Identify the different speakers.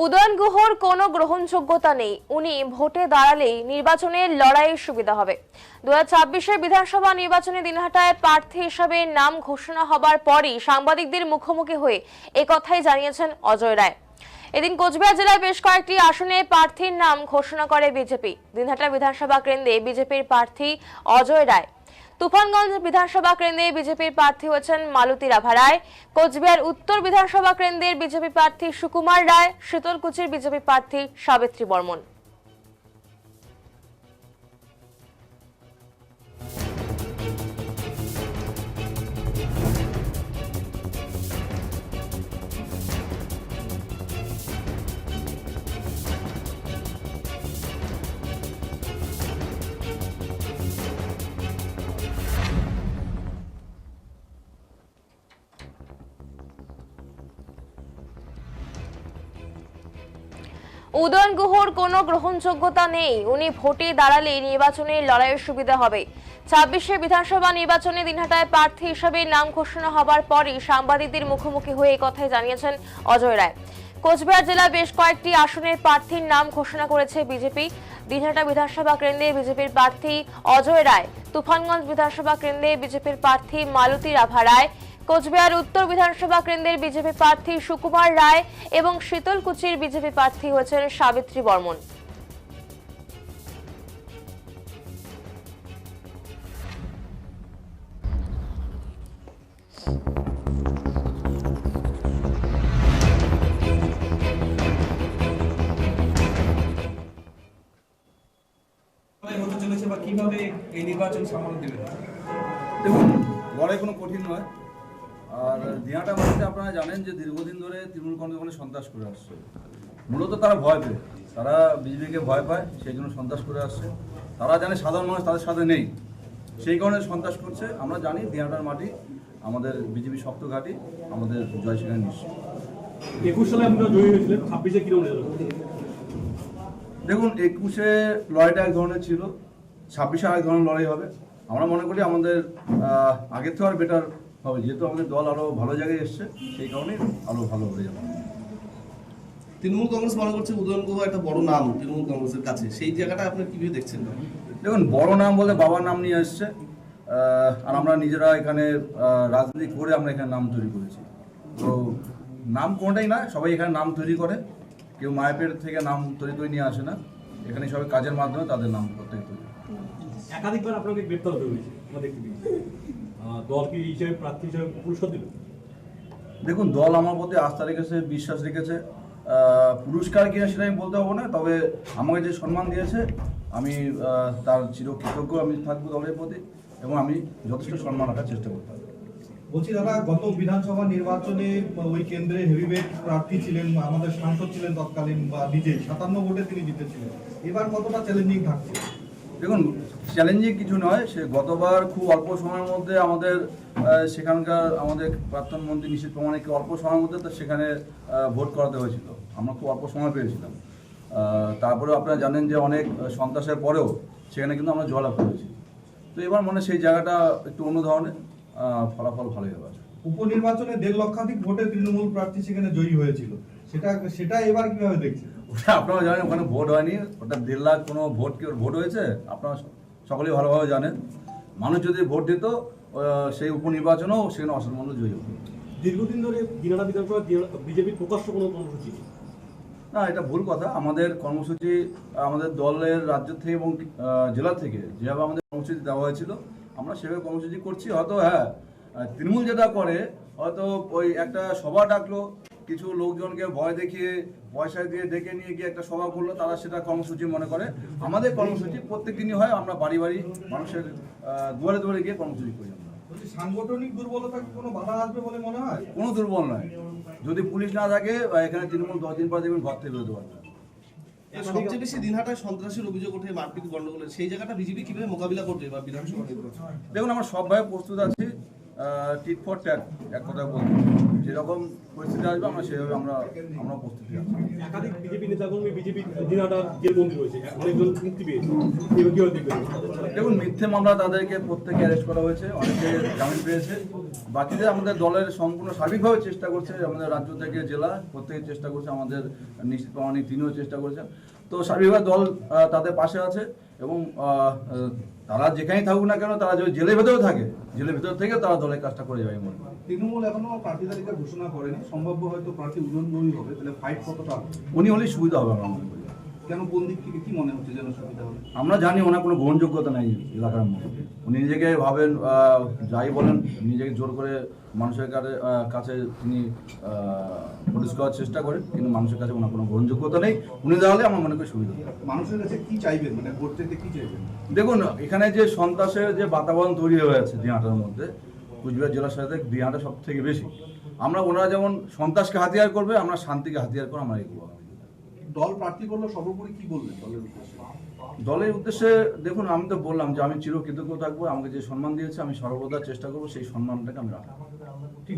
Speaker 1: উদয়ন গুহর কোনো গ্রহণযোগ্যতা নেই, উনি ভোটে দাঁড়ালেই নির্বাচনের লড়াইয়ের সুবিধা হবে। 2024-এর বিধানসভা নির্বাচনে দিনহাটায় প্রার্থী হিসেবে নাম ঘোষণা হবার পরই সাংবাদিকদের মুখোমুখি হয়ে একথাই জানিয়েছেন অজয় রায়। এদিন কোচবিহার জেলায় বেশ কয়েকটি আসনে প্রার্থীর নাম ঘোষণা করে বিজেপি। দিনহাটা বিধানসভা কেন্দ্রে বিজেপির প্রার্থী অজয় রায়, তুফানগঞ্জ বিধানসভা কেন্দ্রে বিজেপির প্রার্থী হচ্ছেন মালতী রাভা রায়, কোচবিহার উত্তর বিধানসভা কেন্দ্রের বিজেপি প্রার্থী সুকুমার রায়, শীতলকুচির বিজেপি প্রার্থী সাবিত্রী বর্মন। উদয়ন গুহর কোনো গ্রহণযোগ্যতা নেই, উনি ভোটে দাঁড়ালে নির্বাচনের লড়াইয়ের সুবিধা হবে। 26-এর বিধানসভা নির্বাচনে দিনহাটায় প্রার্থী হিসেবে নাম ঘোষণা হবার পরই সাংবাদিকদের মুখোমুখি হয়ে একথাই জানিয়েছেন অজয় রায়। কোচবিহার জেলায় বেশ কয়েকটি আসনের প্রার্থীর নাম ঘোষণা করেছে বিজেপি। দিনহাটা বিধানসভা কেন্দ্রে বিজেপির প্রার্থী অজয় রায়, তুফানগঞ্জ বিধানসভা কেন্দ্রে বিজেপির প্রার্থী মালতী রাভা রায়, কোচবিহার উত্তর বিধানসভা কেন্দ্রের বিজেপি প্রার্থী সুকুমার রায় এবং শীতলকুচির বিজেপি প্রার্থী হচ্ছেন সাবিত্রী বর্মন।
Speaker 2: হতে চলেছে বা কিভাবে এই নির্বাচন সামাল দেবেন?
Speaker 3: দেখুন, লড়াই কোনো কঠিন নয়। আর দিনহাটা মাটিতে আপনারা জানেন যে দীর্ঘদিন ধরে তৃণমূল কংগ্রেস ওখানে সন্ত্রাস করে আসছে। মূলত তারা ভয় পেয়ে, তারা বিজেপিকে ভয় পায়, সেই জন্য সন্ত্রাস করে আসছে। তারা জানে সাধারণ মানুষ তাদের সাথে নেই, সেই কারণে সন্ত্রাস করছে। আমরা জানি দিনহাটার মাটি আমাদের বিজেপি শক্ত ঘাঁটি, আমাদের জয় সেখানে নিশ্চিত।
Speaker 2: 21 সালে আপনারা জয়ী হয়েছিলেন, 26-এ কিরকম রেজাল্ট?
Speaker 3: দেখুন, 21-এ লড়াইটা এক ধরনের ছিল, 26-এ আরেক ধরনের লড়াই হবে। আমরা মনে করি আমাদের আগের থেকে আর বেটার হবে, যেহেতু আমাদের দল আরও ভালো জায়গায় এসছে, সেই কারণেই আরও ভালো হয়ে যাবে।
Speaker 4: তৃণমূল কংগ্রেস মনে করছে উদয়ন গুহ একটা বড় নাম তৃণমূল কংগ্রেসের কাছে, সেই জায়গাটা আপনি কিভাবে দেখছেন?
Speaker 3: দেখুন, বড় নাম বলতে বাবার নাম নিয়ে এসছে, আর আমরা নিজেরা এখানে রাজনীতি করে আমরা এখানে নাম তৈরি করেছি। তো নাম কোনটাই না, সবাই এখানে নাম তৈরি করে, কেউ মায়াপের থেকে নাম তৈরি করে নিয়ে আসে না। এখানে সবাই কাজের মাধ্যমে তাদের নাম প্রত্যেক তৈরি।
Speaker 2: একাধিকবার আপনাকে গ্রেপ্তার হতে হয়েছে, দল কি হিসেবে প্রার্থী হিসেবে পুরস্কার দিল?
Speaker 3: দেখুন, দল আমার প্রতি আস্থা রেখেছে, বিশ্বাস রেখেছে। পুরস্কার কিনা সেটা আমি বলতে পারবো না, তবে আমাকে যে সম্মান দিয়েছে আমি তার চিরকৃতজ্ঞ আমি থাকবো দলের প্রতি, এবং আমি যথেষ্ট সম্মান রাখার চেষ্টা করতে পারবো।
Speaker 5: বলছি দাদা, গত বিধানসভা নির্বাচনে ওই কেন্দ্রে হেভিওয়েট প্রার্থী ছিলেন, আমাদের সাংসদ ছিলেন তৎকালীন, বা নিজেই 57 ভোটে তিনি জিতেছিলেন। এবার কতটা চ্যালেঞ্জিং থাকছে?
Speaker 3: দেখুন, চ্যালেঞ্জিং কিছু নয়। সে গতবার খুব অল্প সময়ের মধ্যে আমাদের সেখানকার আমাদের প্রাক্তন মন্ত্রী নিশীথ প্রামাণিককে অল্প সময়ের মধ্যে তো সেখানে ভোট করাতে হয়েছিল। আমরা খুব অল্প সময় পেয়েছিলাম। তারপরে আপনারা জানেন যে অনেক সন্ত্রাসের পরেও সেখানে কিন্তু আমরা জয়লাভ করেছি। তো এবার মানে সেই জায়গাটা একটু অন্য ধরনের, ফলাফল ভালোই হবে।
Speaker 5: উপনির্বাচনে 1.5 লক্ষাধিক ভোটে তৃণমূল প্রার্থী সেখানে জয়ী হয়েছিল, সেটা এবার কিভাবে দেখছেন?
Speaker 3: ওটা আপনারা জানেন, ওখানে ভোট হয়নি। ওটা 1.5 লাখ কোনো ভোট হয়েছে, আপনারা সকলেই ভালোভাবে জানেন। মানুষ যদি ভোট দিত সেই উপনির্বাচনেও সেখানে অসম্মান জয়ী হতো।
Speaker 2: দীর্ঘদিন ধরে দিনহাটা বিধানসভা বিজেপির প্রকাশ্য কোনো কর্মসূচি নেই।
Speaker 3: না, এটা ভুল কথা। আমাদের কর্মসূচি আমাদের দলের রাজ্য থেকে এবং জেলা থেকে যেভাবে আমাদের কর্মসূচি দেওয়া হয়েছিল, আমরা সেভাবে কর্মসূচি করছি। হয়তো হ্যাঁ, তৃণমূল যেটা করে, হয়তো ওই একটা সভা ডাকলো, কিছু লোকজনকে ভয় দেখিয়ে পয়সা দিয়ে ডেকে নিয়ে গিয়ে একটা সভা করলো, তারা সেটা কর্মসূচি মনে করে। আমাদের কর্মসূচি প্রত্যেক দিনই হয়, আমরা বাড়ি বাড়ি মানুষের দুয়ারে দুয়ারে গিয়ে কর্মসূচি করি। আমরা
Speaker 5: সাংগঠনিক দুর্বলতা কি কোনো বাধা আসবে বলে মনে হয়?
Speaker 3: কোনো দুর্বল নয়। যদি পুলিশ না থাকে, এখানে তৃণমূল 10 দিন পর দেখবেন ঘর থেকে বেরোতে পারবে।
Speaker 4: সবচেয়ে বেশি দিনহাটায় সন্ত্রাসের অভিযোগ ওঠে, মারপিট গন্ডগোলের, সেই জায়গাটা বিজেপি কিভাবে মোকাবিলা করবে এবার বিধানসভা নির্বাচন?
Speaker 3: দেখুন, আমরা সবভাবে প্রস্তুত আছি। টিট ফর ট্যাট, এক কথা বলতে যেরকম পরিস্থিতি আসবে আমরা সেভাবে আমরা প্রস্তুতি আছি।
Speaker 2: একাধিক বিজেপি নেতাকর্মী বিজেপি দিনহাটা জেলবন্দি রয়েছে, অনেকজন মুক্তি পেয়েছে, এবার কি দেখবেন?
Speaker 3: দেখুন, মিথ্যে মামলা তাদেরকে প্রত্যেকে অ্যারেস্ট করা হয়েছে, অনেকে জামিন পেয়েছে। বাকিদের আমাদের দলের সম্পূর্ণ সার্বিকভাবে চেষ্টা করছে, আমাদের রাজ্য থেকে জেলা প্রত্যেকে চেষ্টা করছে, আমাদের নিশ্চিত প্রামাণিক তিনিও চেষ্টা করছেন। তো সার্বিকভাবে দল তাদের পাশে আছে এবং তারা যেখানেই থাকুক না কেন, তারা যদি জেলের ভেতরেও থাকে, জেলের ভেতর থেকে তারা দলের কাজটা করে যাবে মনে হয়।
Speaker 5: তৃণমূল এখনো প্রার্থী তালিকা ঘোষণা করেনি, সম্ভাব্য হয়তো প্রার্থী উদয়ন গুহই হবে, তাহলে ফাইট কতটা হবে?
Speaker 3: উনি হলেই সুবিধা হবে আমরা মনে করি।
Speaker 5: কেন, কোন দিক থেকে কি মনে হচ্ছে যেন সুবিধা হবে?
Speaker 3: আমরা জানি ওনার কোনো গ্রহণযোগ্যতা নেই এলাকার মধ্যে। উনি নিজেকে ভাবেন, যাই বলেন, নিজেকে জোর করে মানুষের কাছে তিনি প্রডিউস করার চেষ্টা করেন, কিন্তু মানুষের কাছে ওনার কোনো গ্রহণযোগ্যতা নেই। উনি তাহলে আমার মনে করি সুবিধা হবে।
Speaker 5: মানুষের কাছে কি চাইবেন, মানে ভোট চাইতে কি চাইবেন?
Speaker 3: দেখুন, এখানে যে সন্ত্রাসের যে বাতাবরণ তৈরি হয়ে আছে দিনহাটার মধ্যে, কুচবিহার জেলার সাথে দিনহাটা সব থেকে বেশি। আমরা ওনারা যেমন সন্ত্রাসকে হাতিয়ার করবে, আমরা শান্তিকে হাতিয়ার করে আমরা এগোবো।
Speaker 5: দল প্রার্থী করলো, সর্বোপরি কি বলবেন দলের উদ্দেশ্যে?
Speaker 3: দলের উদ্দেশ্যে দেখুন, আমি তো বললাম যে আমি চিরকৃতজ্ঞ থাকবো। আমাকে যে সম্মান দিয়েছে, আমি সর্বদা চেষ্টা করবো সেই সম্মানটাকে আমি রাখবো।
Speaker 5: ঠিক